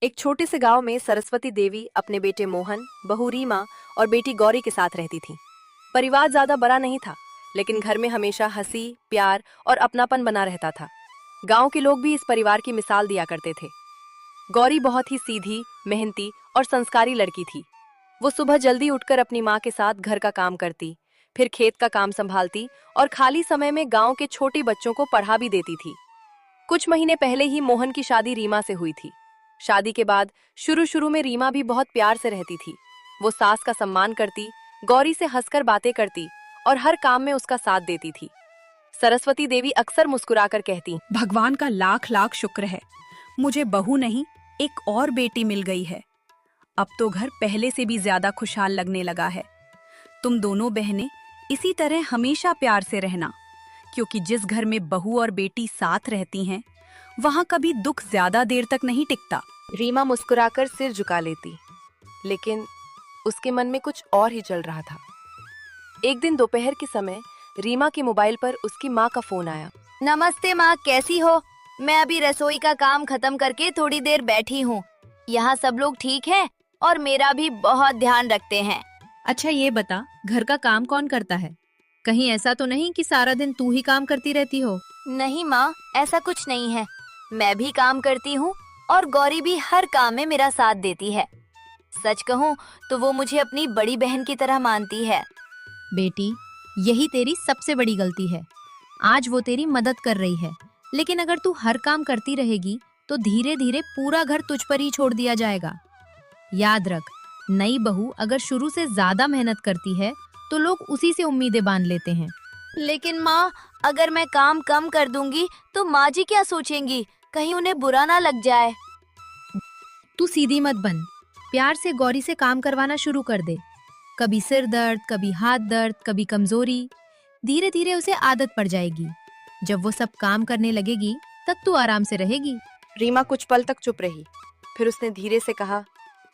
एक छोटे से गांव में सरस्वती देवी अपने बेटे मोहन, बहू रीमा और बेटी गौरी के साथ रहती थीं। परिवार ज्यादा बड़ा नहीं था, लेकिन घर में हमेशा हंसी, प्यार और अपनापन बना रहता था। गांव के लोग भी इस परिवार की मिसाल दिया करते थे। गौरी बहुत ही सीधी, मेहनती और संस्कारी लड़की थी। वो सुबह जल्दी उठकर अपनी माँ के साथ घर का काम करती, फिर खेत का काम संभालती और खाली समय में गांव के छोटे बच्चों को पढ़ा भी देती थी। कुछ महीने पहले ही मोहन की शादी रीमा से हुई थी। शादी के बाद शुरू शुरू में रीमा भी बहुत प्यार से रहती थी। वो सास का सम्मान करती, गौरी से हंसकर बातें करती और हर काम में उसका साथ देती थी। सरस्वती देवी अक्सर मुस्कुराकर कहती, भगवान का लाख लाख शुक्र है, मुझे बहू नहीं एक और बेटी मिल गई है। अब तो घर पहले से भी ज्यादा खुशहाल लगने लगा है। तुम दोनों बहनें इसी तरह हमेशा प्यार से रहना, क्योंकि जिस घर में बहू और बेटी साथ रहती हैं, वहाँ कभी दुख ज्यादा देर तक नहीं टिकता। रीमा मुस्कुराकर सिर झुका लेती, लेकिन उसके मन में कुछ और ही चल रहा था। एक दिन दोपहर के समय रीमा के मोबाइल पर उसकी माँ का फोन आया। नमस्ते माँ, कैसी हो? मैं अभी रसोई का काम खत्म करके थोड़ी देर बैठी हूँ। यहाँ सब लोग ठीक हैं और मेरा भी बहुत ध्यान रखते हैं। अच्छा ये बता, घर का काम कौन करता है? कहीं ऐसा तो नहीं कि सारा दिन तू ही काम करती रहती हो? नहीं माँ, ऐसा कुछ नहीं है। मैं भी काम करती हूँ और गौरी भी हर काम में मेरा साथ देती है। सच कहूँ तो वो मुझे अपनी बड़ी बहन की तरह मानती है। बेटी, यही तेरी सबसे बड़ी गलती है। आज वो तेरी मदद कर रही है, लेकिन अगर तू हर काम करती रहेगी तो धीरे धीरे पूरा घर तुझ पर ही छोड़ दिया जाएगा। याद रख, नई बहू अगर शुरू से ज्यादा मेहनत करती है तो लोग उसी से उम्मीदें बांध लेते हैं। लेकिन माँ, अगर मैं काम कम कर दूंगी तो माँ जी क्या सोचेंगी? कहीं उन्हें बुरा ना लग जाए। तू सीधी मत बन, प्यार से गौरी से काम करवाना शुरू कर दे। कभी सिर दर्द, कभी हाथ दर्द, कभी कमजोरी, धीरे धीरे उसे आदत पड़ जाएगी। जब वो सब काम करने लगेगी तब तू आराम से रहेगी। रीमा कुछ पल तक चुप रही, फिर उसने धीरे से कहा,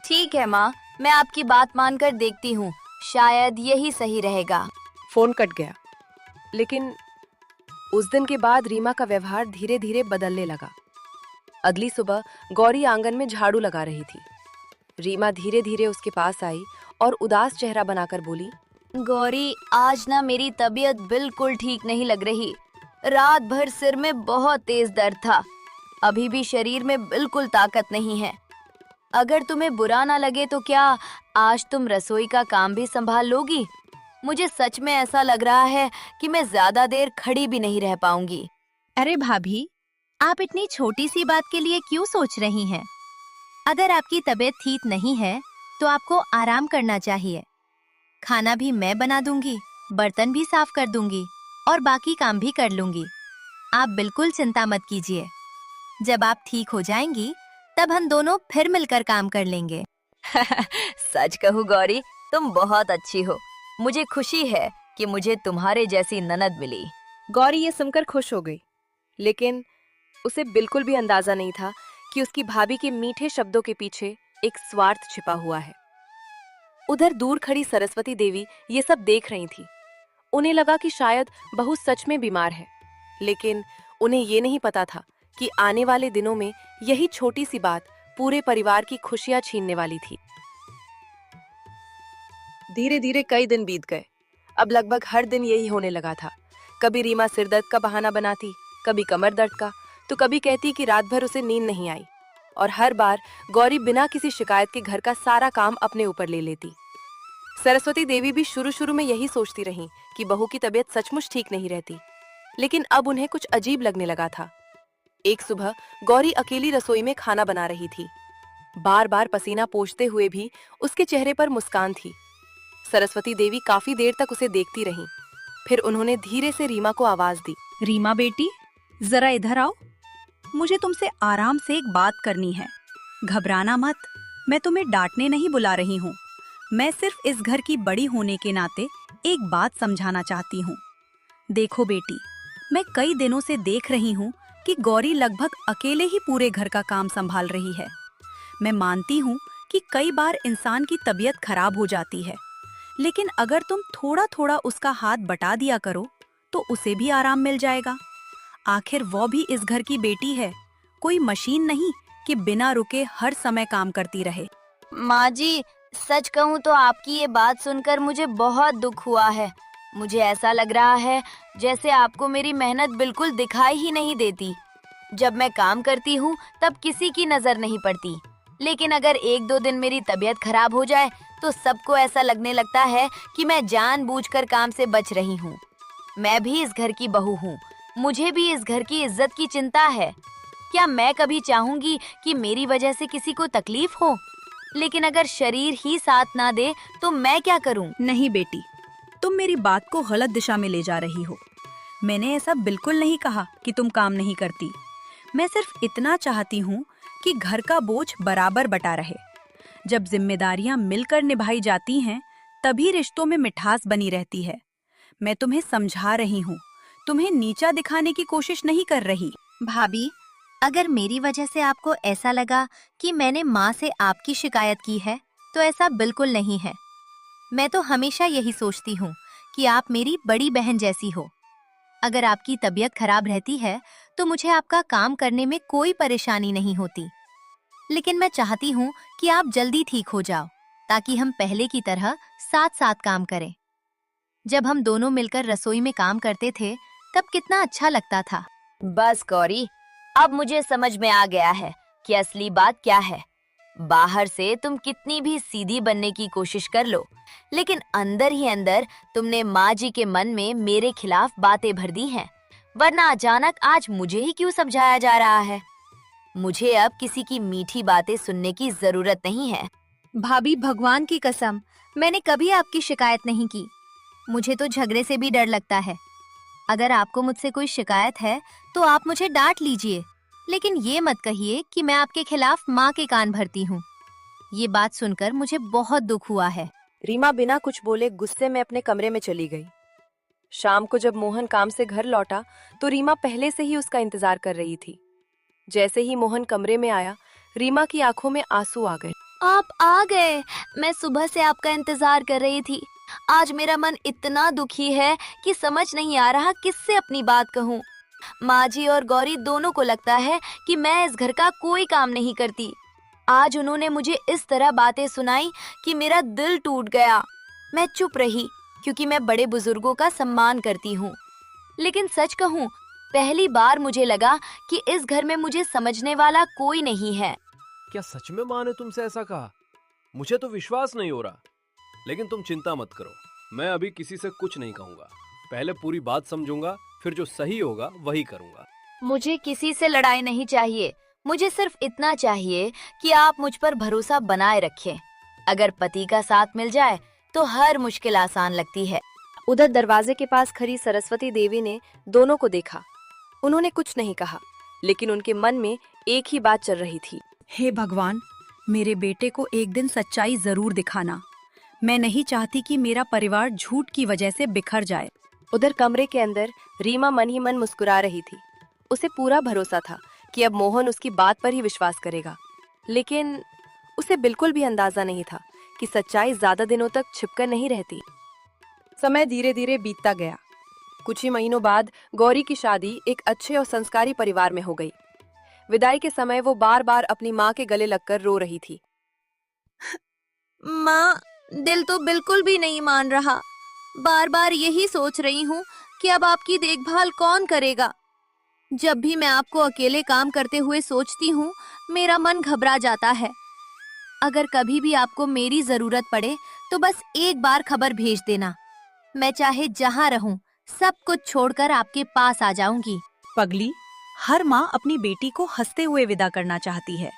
ठीक है माँ, मैं आपकी बात मानकर देखती हूँ। शायद यही सही रहेगा। फोन कट गया। लेकिन उस दिन के बाद रीमा का व्यवहार धीरे धीरे बदलने लगा। अगली सुबह गौरी आंगन में झाड़ू लगा रही थी। रीमा धीरे धीरे उसके पास आई और उदास चेहरा बनाकर बोली, गौरी, आज ना मेरी तबीयत बिल्कुल ठीक नहीं लग रही। रात भर सिर में बहुत तेज दर्द था। अभी भी शरीर में बिल्कुल ताकत नहीं है। अगर तुम्हें बुरा ना लगे तो क्या आज तुम रसोई का काम भी संभाल लोगी? मुझे सच में ऐसा लग रहा है कि मैं ज्यादा देर खड़ी भी नहीं रह पाऊंगी। अरे भाभी, आप इतनी छोटी सी बात के लिए क्यों सोच रही हैं? अगर आपकी तबीयत ठीक नहीं है तो आपको आराम करना चाहिए। खाना भी मैं बना दूंगी, बर्तन भी साफ कर दूंगी और बाकी काम भी कर लूंगी। आप बिल्कुल चिंता मत कीजिए। जब आप ठीक हो जाएंगी तब हम दोनों फिर मिलकर काम कर लेंगे। सच कहूँ गौरी, तुम बहुत अच्छी हो। मुझे खुशी है कि मुझे तुम्हारे जैसी ननद मिली। गौरी ये सुनकर खुश हो गई, लेकिन उसे बिल्कुल भी अंदाजा नहीं था कि उसकी भाभी के मीठे शब्दों के पीछे एक स्वार्थ छिपा हुआ है। उधर दूर खड़ी सरस्वती देवी ये सब देख रही थी। उन्हें लगा कि शायद बहू सच में बीमार है, लेकिन उन्हें ये नहीं पता था कि आने वाले दिनों में यही छोटी सी बात पूरे परिवार की खुशियां छीनने वाली थी। धीरे धीरे कई दिन बीत गए। अब लगभग हर दिन यही होने लगा था। कभी रीमा सिर दर्द का बहाना बनाती, कभी कमर दर्द का, तो कभी कहती कि रात भर उसे नींद नहीं आई। और हर बार गौरी बिना किसी शिकायत के घर का सारा काम अपने ऊपर ले लेती। सरस्वती देवी भी शुरू शुरू में यही सोचती रही कि बहू की तबीयत सचमुच ठीक नहीं रहती, लेकिन अब उन्हें कुछ अजीब लगने लगा था। एक सुबह गौरी अकेली रसोई में खाना बना रही थी। बार बार पसीना पोंछते हुए भी उसके चेहरे पर मुस्कान थी। सरस्वती देवी काफी देर तक उसे देखती रहीं। फिर उन्होंने धीरे से रीमा को आवाज दी, रीमा बेटी, जरा इधर आओ। मुझे तुमसे आराम से एक बात करनी है। घबराना मत, मैं तुम्हें डांटने नहीं बुला रही हूँ। मैं सिर्फ इस घर की बड़ी होने के नाते एक बात समझाना चाहती हूँ। देखो बेटी, मैं कई दिनों से देख रही हूँ कि गौरी लगभग अकेले ही पूरे घर का काम संभाल रही है। मैं मानती हूँ कि कई बार इंसान की तबीयत खराब हो जाती है, लेकिन अगर तुम थोड़ा थोड़ा उसका हाथ बटा दिया करो तो उसे भी आराम मिल जाएगा। आखिर वो भी इस घर की बेटी है, कोई मशीन नहीं कि बिना रुके हर समय काम करती रहे। माँ जी, सच कहूँ तो आपकी ये बात सुनकर मुझे बहुत दुख हुआ है। मुझे ऐसा लग रहा है जैसे आपको मेरी मेहनत बिल्कुल दिखाई ही नहीं देती। जब मैं काम करती हूँ तब किसी की नजर नहीं पड़ती, लेकिन अगर 1-2 दिन मेरी तबीयत खराब हो जाए तो सबको ऐसा लगने लगता है कि मैं जानबूझकर काम से बच रही हूँ। मैं भी इस घर की बहू हूँ, मुझे भी इस घर की इज्जत की चिंता है। क्या मैं कभी चाहूंगी कि मेरी वजह से किसी को तकलीफ हो? लेकिन अगर शरीर ही साथ ना दे तो मैं क्या करूं? नहीं बेटी, तुम मेरी बात को गलत दिशा में ले जा रही हो। मैंने ऐसा बिल्कुल नहीं कहा कि तुम काम नहीं करती। मैं सिर्फ इतना चाहती हूँ कि घर का बोझ बराबर बटा रहे। जब जिम्मेदारियां मिलकर निभाई जाती हैं, तभी रिश्तों में मिठास बनी रहती है। मैं तुम्हें समझा रही हूँ, तुम्हें नीचा दिखाने की कोशिश नहीं कर रही। भाभी, अगर मेरी वजह से आपको ऐसा लगा कि मैंने माँ से आपकी शिकायत की है, तो ऐसा बिल्कुल नहीं है। मैं तो हमेशा यही सोचती हूँ कि आप मेरी बड़ी बहन जैसी हो। अगर आपकी तबीयत खराब रहती है तो मुझे आपका काम करने में कोई परेशानी नहीं होती। लेकिन मैं चाहती हूँ कि आप जल्दी ठीक हो जाओ, ताकि हम पहले की तरह साथ साथ काम करें। जब हम दोनों मिलकर रसोई में काम करते थे तब कितना अच्छा लगता था। बस गौरी, अब मुझे समझ में आ गया है कि असली बात क्या है। बाहर से तुम कितनी भी सीधी बनने की कोशिश कर लो, लेकिन अंदर ही अंदर तुमने माँ जी के मन में मेरे खिलाफ बातें भर दी हैं। वरना अचानक आज मुझे ही क्यों समझाया जा रहा है? मुझे अब किसी की मीठी बातें सुनने की जरूरत नहीं है। भाभी, भगवान की कसम, मैंने कभी आपकी शिकायत नहीं की। मुझे तो झगड़े से भी डर लगता है। अगर आपको मुझसे कोई शिकायत है तो आप मुझे डांट लीजिए, लेकिन ये मत कहिए कि मैं आपके खिलाफ माँ के कान भरती हूँ। ये बात सुनकर मुझे बहुत दुख हुआ है। रीमा बिना कुछ बोले गुस्से में अपने कमरे में चली गई। शाम को जब मोहन काम से घर लौटा तो रीमा पहले से ही उसका इंतजार कर रही थी। जैसे ही मोहन कमरे में आया, रीमा की आंखों में आंसू आ गए। आप आ गए। मैं सुबह से आपका इंतजार कर रही थी। आज मेरा मन इतना दुखी है कि समझ नहीं आ रहा किससे अपनी बात कहूँ। माँ जी और गौरी दोनों को लगता है कि मैं इस घर का कोई काम नहीं करती। आज उन्होंने मुझे इस तरह बातें सुनाई कि मेरा दिल टूट गया। मैं चुप रही क्योंकि मैं बड़े बुजुर्गों का सम्मान करती हूँ। लेकिन सच कहूँ, पहली बार मुझे लगा कि इस घर में मुझे समझने वाला कोई नहीं है। क्या सच में माँ ने तुमसे ऐसा कहा? मुझे तो विश्वास नहीं हो रहा। लेकिन तुम चिंता मत करो, मैं अभी किसी से कुछ नहीं कहूंगा। पहले पूरी बात समझूंगा, फिर जो सही होगा वही करूंगा। मुझे किसी से लड़ाई नहीं चाहिए। मुझे सिर्फ इतना चाहिए कि आप मुझ पर भरोसा बनाए रखें। अगर पति का साथ मिल जाए तो हर मुश्किल आसान लगती है। उधर दरवाजे के पास खड़ी सरस्वती देवी ने दोनों को देखा। उन्होंने कुछ नहीं कहा, लेकिन उनके मन में एक ही बात चल रही थी। हे भगवान, मेरे बेटे को एक दिन सच्चाई जरूर दिखाना। मैं नहीं चाहती कि मेरा परिवार झूठ की वजह से बिखर जाए। उधर कमरे के अंदर रीमा मन ही मन मुस्कुरा रही थी। उसे पूरा भरोसा था कि अब मोहन उसकी बात पर ही विश्वास करेगा, लेकिन उसे बिल्कुल भी अंदाजा नहीं था कि सच्चाई ज्यादा दिनों तक छिपकर नहीं रहती। समय धीरे धीरे बीतता गया। कुछ ही महीनों बाद गौरी की शादी एक अच्छे और संस्कारी परिवार में हो गई। विदाई के समय वो बार बार अपनी माँ के गले लगकर रो रही थी। माँ, दिल तो बिल्कुल भी नहीं मान रहा। बार बार यही सोच रही हूँ कि अब आपकी देखभाल कौन करेगा। जब भी मैं आपको अकेले काम करते हुए सोचती हूँ, मेरा मन घबरा जाता है। अगर कभी भी आपको मेरी जरूरत पड़े तो बस एक बार खबर भेज देना। मैं चाहे जहाँ रहूँ, सब कुछ छोड़कर आपके पास आ जाऊंगी। पगली, हर माँ अपनी बेटी को हंसते हुए विदा करना चाहती है।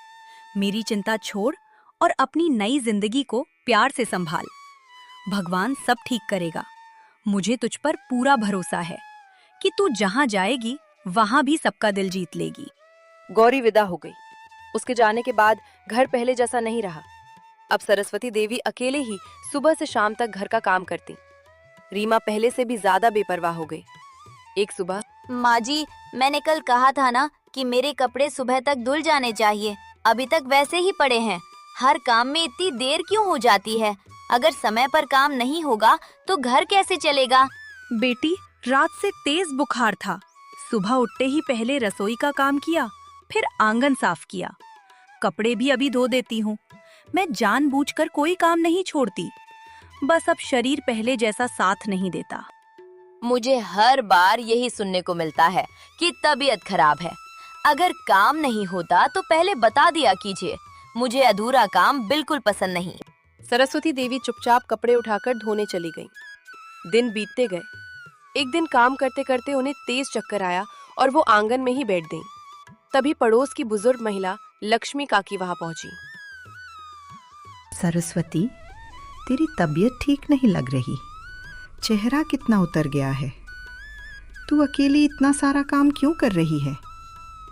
मेरी चिंता छोड़ और अपनी नई जिंदगी को प्यार से संभाल। भगवान सब ठीक करेगा। मुझे तुझ पर पूरा भरोसा है कि तू जहाँ जाएगी वहाँ भी सबका दिल जीत लेगी। गौरी विदा हो गई। उसके जाने के बाद घर पहले जैसा नहीं रहा। अब सरस्वती देवी अकेले ही सुबह से शाम तक घर का काम करती। रीमा पहले से भी ज्यादा बेपरवाह हो गई। एक सुबह, माँ जी, मैंने कल कहा था ना कि मेरे कपड़े सुबह तक धुल जाने चाहिए। अभी तक वैसे ही पड़े हैं। हर काम में इतनी देर क्यों हो जाती है? अगर समय पर काम नहीं होगा तो घर कैसे चलेगा? बेटी, रात से तेज बुखार था। सुबह उठते ही पहले रसोई का काम किया, फिर आंगन साफ किया। कपड़े भी अभी धो देती हूँ। मैं जानबूझकर कोई काम नहीं छोड़ती। बस अब शरीर पहले जैसा साथ नहीं देता। मुझे हर बार यही सुनने को मिलता है कि तबीयत खराब है। अगर काम नहीं होता तो पहले बता दिया कीजिए। मुझे अधूरा काम बिल्कुल पसंद नहीं। सरस्वती देवी चुपचाप कपड़े उठाकर धोने चली गईं। दिन बीतते गए। एक दिन काम करते करते उन्हें तेज चक्कर आया और वो आंगन में ही बैठ गईं। तभी पड़ोस की बुजुर्ग महिला लक्ष्मी काकी वहां पहुंची। सरस्वती, तेरी तबीयत ठीक नहीं लग रही। चेहरा कितना उतर गया है। तू अकेली इतना सारा काम क्यों कर रही है?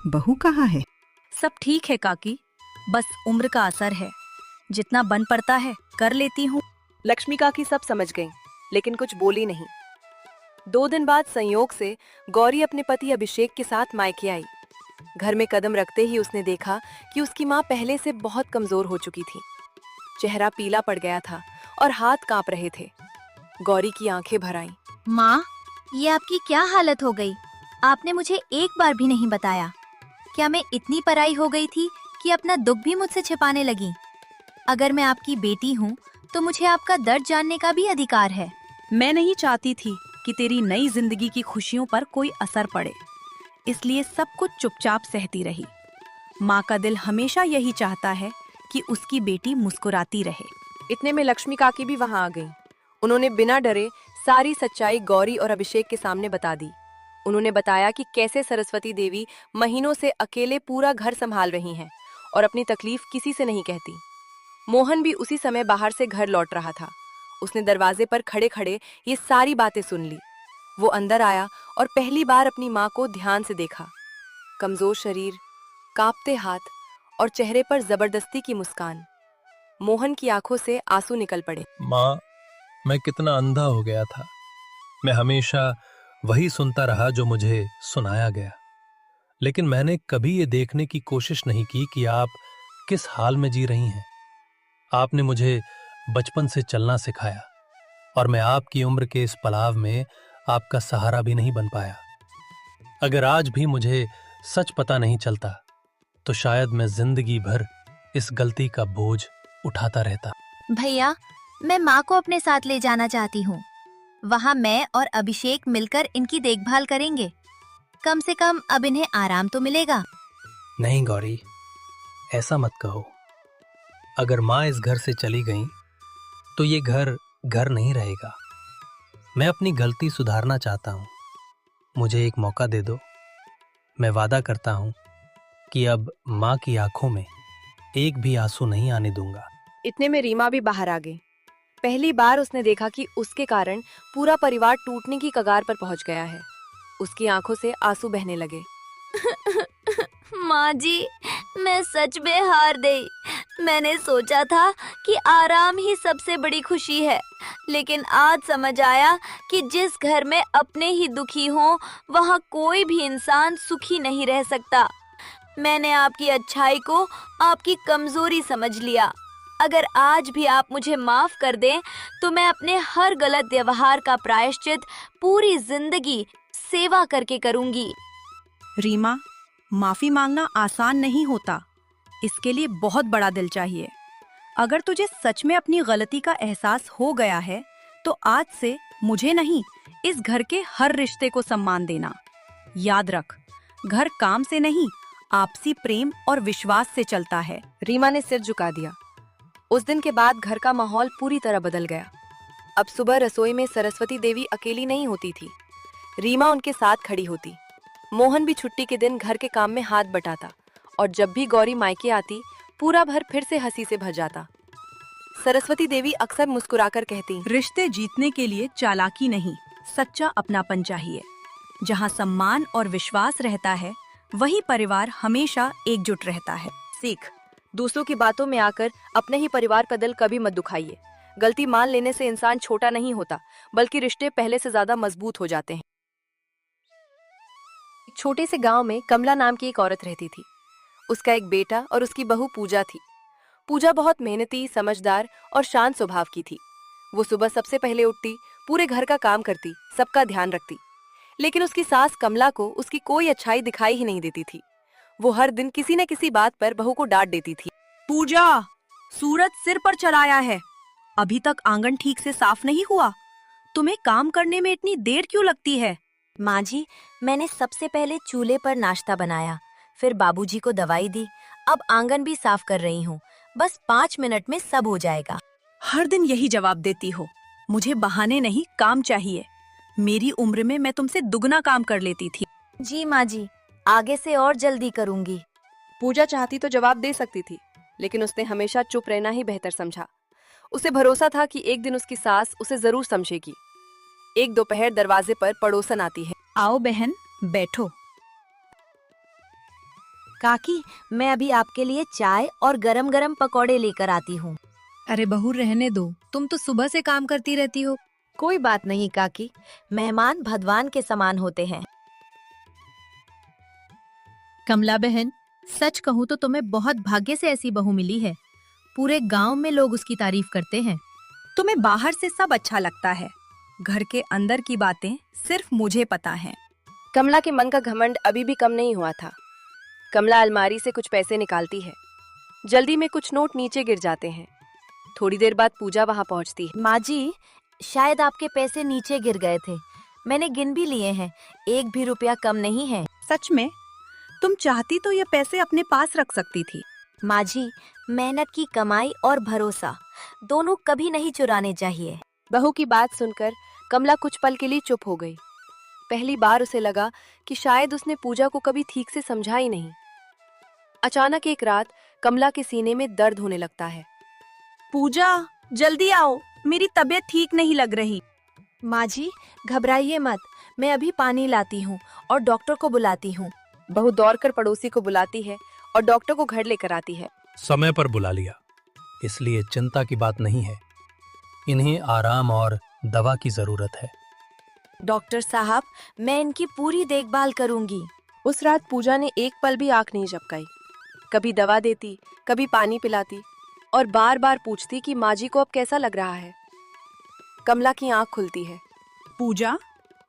बहू कहाँ है? सब ठीक है काकी, बस उम्र का असर है। जितना बन पड़ता है कर लेती हूँ। लक्ष्मी काकी सब समझ गईं, लेकिन कुछ बोली नहीं। 2 दिन बाद संयोग से गौरी अपने पति अभिषेक के साथ मायके आई। घर में कदम रखते ही उसने देखा कि उसकी माँ पहले से बहुत कमजोर हो चुकी थी। चेहरा पीला पड़ गया था और हाथ कांप रहे थे। गौरी की आंखें भर आईं। माँ, ये आपकी क्या हालत हो गई? आपने मुझे एक बार भी नहीं बताया। क्या मैं इतनी पराई हो गई थी कि अपना दुख भी मुझसे छिपाने लगी? अगर मैं आपकी बेटी हूँ तो मुझे आपका दर्द जानने का भी अधिकार है। मैं नहीं चाहती थी कि तेरी नई जिंदगी की खुशियों पर कोई असर पड़े, इसलिए सब कुछ चुपचाप सहती रही। माँ का दिल हमेशा यही चाहता है कि उसकी बेटी मुस्कुराती रहे। इतने में लक्ष्मी काकी भी वहां आ गईं। उन्होंने बिना डरे सारी सच्चाई गौरी और अभिषेक के सामने बता दी। उन्होंने बताया कि कैसे सरस्वती देवी महीनों से अकेले पूरा घर संभाल रही हैं और अपनी तकलीफ किसी से नहीं कहती। मोहन भी उसी समय बाहर से घर लौट रहा था। उसने दरवाजे पर खड़े खड़े ये सारी बातें सुन ली। वो अंदर आया और पहली बार अपनी माँ को ध्यान से देखा। कमजोर शरीर, कांपते हाथ और चेहरे पर जबरदस्ती की मुस्कान। मोहन की आंखों से आंसू निकल पड़े। माँ, मैं कितना अंधा हो गया था। मैं हमेशा वही सुनता रहा जो मुझे सुनाया गया, लेकिन मैंने कभी ये देखने की कोशिश नहीं की कि आप किस हाल में जी रही हैं। आपने मुझे बचपन से चलना सिखाया और मैं आपकी उम्र के इस पड़ाव में आपका सहारा भी नहीं बन पाया। अगर आज भी मुझे सच पता नहीं चलता तो शायद मैं जिंदगी भर इस गलती का बोझ उठाता रहता। भैया, मैं माँ को अपने साथ ले जाना चाहती हूँ। वहाँ मैं और अभिषेक मिलकर इनकी देखभाल करेंगे। कम से कम अब इन्हें आराम तो मिलेगा। नहीं गौरी, ऐसा मत कहो। अगर माँ इस घर से चली गई तो ये घर घर नहीं रहेगा। मैं अपनी गलती सुधारना चाहता हूँ। मुझे एक मौका दे दो। मैं वादा करता हूँ कि अब माँ की आंखों में एक भी आंसू नहीं आने दूंगा। इतने में रीमा भी बाहर आ गई। पहली बार उसने देखा कि उसके कारण पूरा परिवार टूटने की कगार पर पहुंच गया है। उसकी आंखों से आंसू बहने लगे। माँ जी, मैं सच में हार गई। मैंने सोचा था कि आराम ही सबसे बड़ी खुशी है, लेकिन आज समझ आया कि जिस घर में अपने ही दुखी हों, वहाँ कोई भी इंसान सुखी नहीं रह सकता। मैंने आपकी अच्छाई को आपकी कमजोरी समझ लिया। अगर आज भी आप मुझे माफ कर दें तो मैं अपने हर गलत व्यवहार का प्रायश्चित पूरी जिंदगी सेवा करके करूंगी। रीमा, माफी मांगना आसान नहीं होता। इसके लिए बहुत बड़ा दिल चाहिए। अगर तुझे सच में अपनी गलती का एहसास हो गया है तो आज से मुझे नहीं, इस घर के हर रिश्ते को सम्मान देना। याद रख, घर काम से नहीं, आपसी प्रेम और विश्वास से चलता है। रीमा ने सिर झुका दिया। उस दिन के बाद घर का माहौल पूरी तरह बदल गया। अब सुबह रसोई में सरस्वती देवी अकेली नहीं होती थी। रीमा उनके साथ खड़ी होती। मोहन भी छुट्टी के दिन घर के काम में हाथ बटाता और जब भी गौरी मायके आती, पूरा घर फिर से हंसी से भर जाता। सरस्वती देवी अक्सर मुस्कुराकर कहती, रिश्ते जीतने के लिए चालाकी नहीं, सच्चा अपनापन चाहिए। जहाँ सम्मान और विश्वास रहता है, वही परिवार हमेशा एकजुट रहता है। सीख, दूसरों की बातों में आकर अपने ही परिवार का दिल कभी मत दुखाइए। गलती मान लेने से इंसान छोटा नहीं होता, बल्कि रिश्ते पहले से ज्यादा मजबूत हो जाते हैं। एक छोटे से गांव में कमला नाम की एक औरत रहती थी। उसका एक बेटा और उसकी बहू पूजा थी। पूजा बहुत मेहनती, समझदार और शांत स्वभाव की थी। वो सुबह सबसे पहले उठती, पूरे घर का काम करती, सबका ध्यान रखती। लेकिन उसकी सास कमला को उसकी कोई अच्छाई दिखाई ही नहीं देती थी। वो हर दिन किसी न किसी बात पर बहू को डांट देती थी। पूजा, सूरज सिर पर चढ़ाया है, अभी तक आंगन ठीक से साफ नहीं हुआ। तुम्हें काम करने में इतनी देर क्यों लगती है? माँ जी, मैंने सबसे पहले चूल्हे पर नाश्ता बनाया, फिर बाबूजी को दवाई दी, अब आंगन भी साफ कर रही हूँ। बस 5 मिनट में सब हो जाएगा। हर दिन यही जवाब देती हो। मुझे बहाने नहीं, काम चाहिए। मेरी उम्र में मैं तुमसे दुगना काम कर लेती थी। जी माँ जी, आगे से और जल्दी करूँगी। पूजा चाहती तो जवाब दे सकती थी, लेकिन उसने हमेशा चुप रहना ही बेहतर समझा। उसे भरोसा था कि एक दिन उसकी सास उसे जरूर समझेगी। एक दोपहर दरवाजे पर पड़ोसन आती है। आओ बहन, बैठो। काकी, मैं अभी आपके लिए चाय और गरम गरम पकौड़े लेकर आती हूँ। अरे बहू, रहने दो, तुम तो सुबह से काम करती रहती हो। कोई बात नहीं काकी, मेहमान भगवान के समान होते हैं। कमला बहन, सच कहूँ तो तुम्हें बहुत भाग्य से ऐसी बहू मिली है। पूरे गांव में लोग उसकी तारीफ करते हैं। तुम्हें बाहर से सब अच्छा लगता है, घर के अंदर की बातें सिर्फ मुझे पता हैं। कमला के मन का घमंड अभी भी कम नहीं हुआ था। कमला अलमारी से कुछ पैसे निकालती है। जल्दी में कुछ नोट नीचे गिर जाते हैं। थोड़ी देर बाद पूजा वहां पहुंचती है। माँ जी, शायद आपके पैसे नीचे गिर गए थे। मैंने गिन भी लिए हैं, 1 भी रुपया कम नहीं है। सच में? तुम चाहती तो ये पैसे अपने पास रख सकती थी। माँ जी, मेहनत की कमाई और भरोसा दोनों कभी नहीं चुराने चाहिए। बहू की बात सुनकर कमला कुछ पल के लिए चुप हो गई। पहली बार उसे लगा कि शायद उसने पूजा को कभी ठीक से समझा ही नहीं। अचानक एक रात कमला के सीने में दर्द होने लगता है। पूजा, जल्दी आओ, मेरी तबीयत ठीक नहीं लग रही। माँ जी, घबराइए मत, मैं अभी पानी लाती हूँ और डॉक्टर को बुलाती हूँ। बहू दौड़कर पड़ोसी को बुलाती है और डॉक्टर को घर लेकर आती है। समय पर बुला लिया, इसलिए चिंता की बात नहीं है। इन्हें आराम और दवा की जरूरत है। डॉक्टर साहब, मैं इनकी पूरी देखभाल करूंगी। उस रात पूजा ने एक पल भी आंख नहीं झपकाई। कभी दवा देती, कभी पानी पिलाती और बार बार पूछती कि माँ जी को अब कैसा लग रहा है। कमला की आंख खुलती है। पूजा,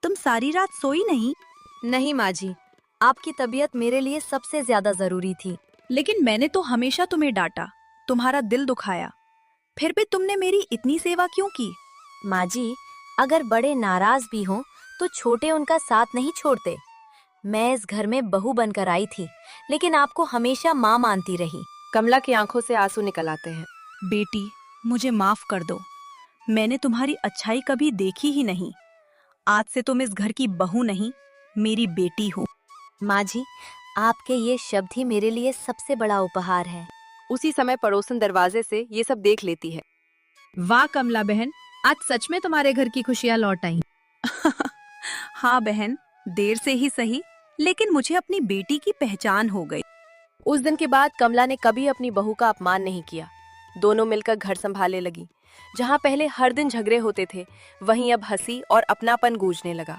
तुम सारी रात सोई नहीं? नहीं माँ जी, आपकी तबीयत मेरे लिए सबसे ज्यादा जरूरी थी। लेकिन मैंने तो हमेशा तुम्हें डांटा, तुम्हारा दिल दुखाया, फिर भी तुमने मेरी इतनी सेवा क्यों की? माँ जी, अगर बड़े नाराज भी हों तो छोटे उनका साथ नहीं छोड़ते। मैं इस घर में बहू बनकर आई थी, लेकिन आपको हमेशा माँ मानती रही। कमला की आंखों से आंसू निकल आते हैं। बेटी, मुझे माफ कर दो, मैंने तुम्हारी अच्छाई कभी देखी ही नहीं। आज से तुम इस घर की बहू नहीं, मेरी बेटी हो। माँ जी, आपके ये शब्द ही मेरे लिए सबसे बड़ा उपहार है। उसी समय पड़ोसन दरवाजे से ये सब देख लेती है। वाह कमला बहन, आज सच में तुम्हारे घर की खुशियाँ लौट आई। हाँ बहन, देर से ही सही, लेकिन मुझे अपनी बेटी की पहचान हो गई। उस दिन के बाद कमला ने कभी अपनी बहू का अपमान नहीं किया। दोनों मिलकर घर संभालने लगी। जहाँ पहले हर दिन झगड़े होते थे, वहीं अब हंसी और अपनापन गूंजने लगा।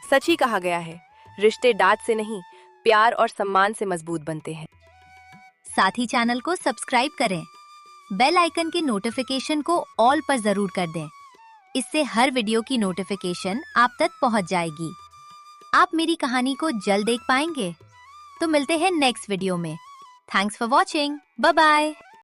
सच ही कहा गया है, रिश्ते डांट से नहीं, प्यार और सम्मान से मजबूत बनते हैं। साथ ही चैनल को सब्सक्राइब करें, बेल आइकन के नोटिफिकेशन को ऑल पर जरूर कर दें। इससे हर वीडियो की नोटिफिकेशन आप तक पहुंच जाएगी। आप मेरी कहानी को जल्द देख पाएंगे। तो मिलते हैं नेक्स्ट वीडियो में। Thanks for watching. Bye bye.